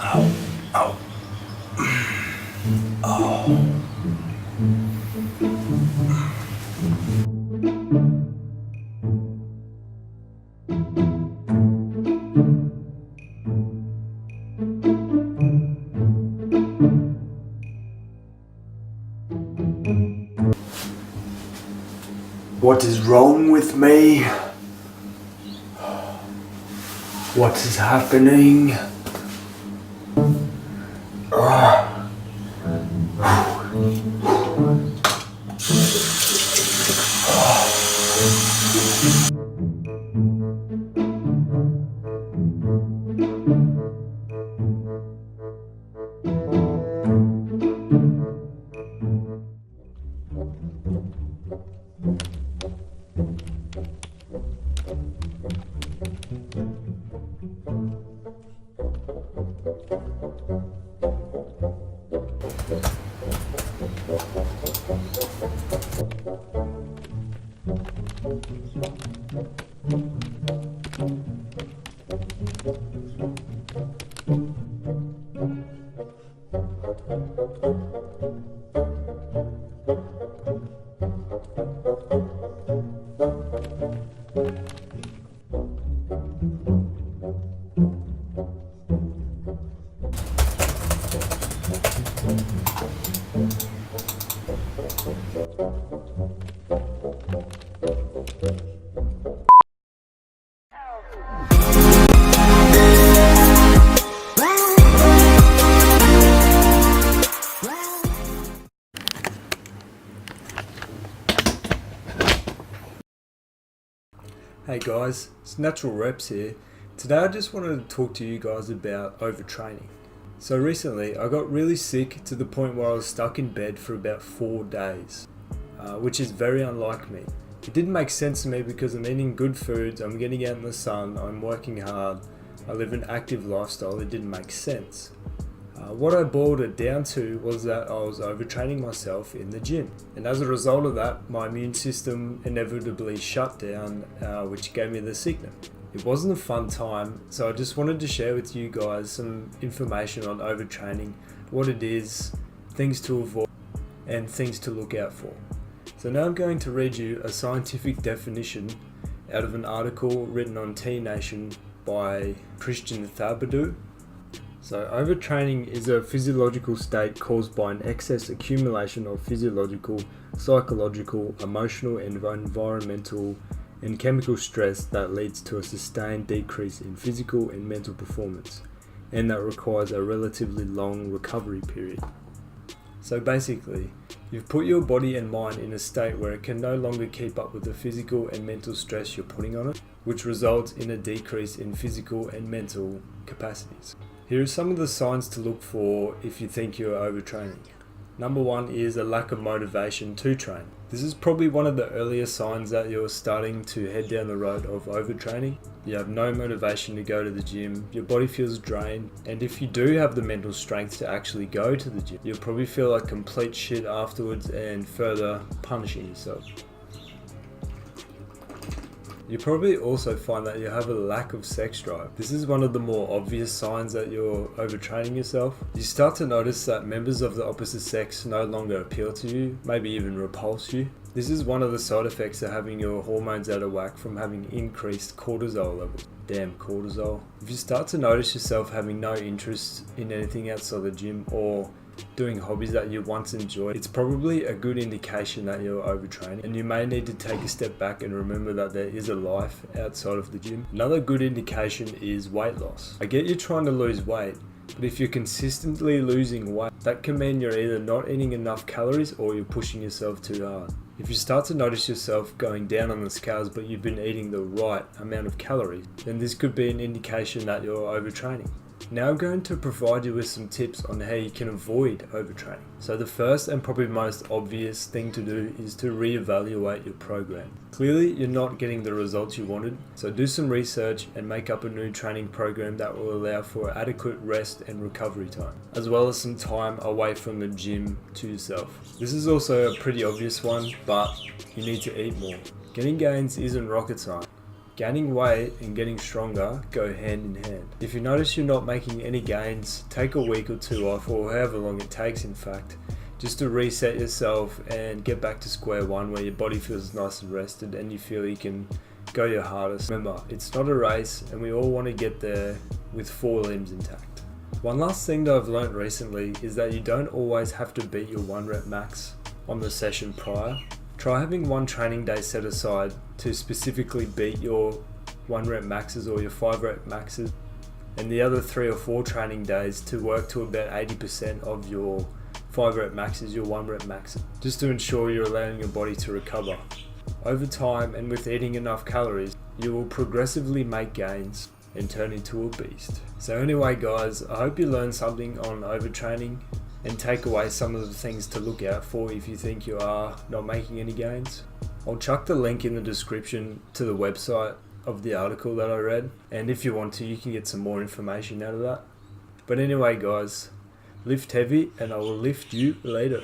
Ow. Ow. Oh. What is wrong with me? What is happening? Hey guys, it's Natural Reps here. Today I just wanted to talk to you guys about overtraining. So recently I got really sick to the point where I was stuck in bed for about 4 days, which is very unlike me. It didn't make sense to me because I'm eating good foods, I'm getting out in the sun, I'm working hard, I live an active lifestyle. It didn't make sense. What I boiled it down to was that I was overtraining myself in the gym, and as a result of that my immune system inevitably shut down, which gave me the sickness. It wasn't a fun time, so I just wanted to share with you guys some information on overtraining, what it is, things to avoid and things to look out for. So now I'm going to read you a scientific definition out of an article written on T Nation by Christian Thabadou. So overtraining is a physiological state caused by an excess accumulation of physiological, psychological, emotional, and environmental and chemical stress that leads to a sustained decrease in physical and mental performance, and that requires a relatively long recovery period. So basically, you've put your body and mind in a state where it can no longer keep up with the physical and mental stress you're putting on it, which results in a decrease in physical and mental capacities. Here are some of the signs to look for if you think you're overtraining. Number one is a lack of motivation to train. This is probably one of the earlier signs that you're starting to head down the road of overtraining. You have no motivation to go to the gym, your body feels drained, and if you do have the mental strength to actually go to the gym, you'll probably feel like complete shit afterwards and further punishing yourself. You probably also find that you have a lack of sex drive. This is one of the more obvious signs that you're overtraining yourself. You start to notice that members of the opposite sex no longer appeal to you, maybe even repulse you. This is one of the side effects of having your hormones out of whack from having increased cortisol levels. Damn cortisol. If you start to notice yourself having no interest in anything outside the gym or doing hobbies that you once enjoyed, it's probably a good indication that you're overtraining, and you may need to take a step back and remember that there is a life outside of the gym. Another good indication is weight loss. I get you're trying to lose weight, but if you're consistently losing weight, that can mean you're either not eating enough calories or you're pushing yourself too hard. If you start to notice yourself going down on the scales but you've been eating the right amount of calories, then this could be an indication that you're overtraining. Now I'm going to provide you with some tips on how you can avoid overtraining. So the first and probably most obvious thing to do is to reevaluate your program. Clearly you're not getting the results you wanted, so do some research and make up a new training program that will allow for adequate rest and recovery time, as well as some time away from the gym to yourself. This is also a pretty obvious one, but you need to eat more. Getting gains isn't rocket science. Gaining weight and getting stronger go hand in hand. If you notice you're not making any gains, take a week or two off, or however long it takes in fact, just to reset yourself and get back to square one where your body feels nice and rested and you feel you can go your hardest. Remember, it's not a race and we all want to get there with 4 limbs intact. One last thing that I've learnt recently is that you don't always have to beat your 1 rep max on the session prior. Try having 1 training day set aside to specifically beat your 1 rep maxes or your 5 rep maxes, and the other 3 or 4 training days to work to about 80% of your 5 rep maxes, your 1 rep maxes, just to ensure you're allowing your body to recover. Over time and with eating enough calories, you will progressively make gains and turn into a beast. So anyway guys, I hope you learned something on overtraining and take away some of the things to look out for if you think you are not making any gains. I'll chuck the link in the description to the website of the article that I read, and if you want to, you can get some more information out of that. But anyway guys, lift heavy and I will lift you later.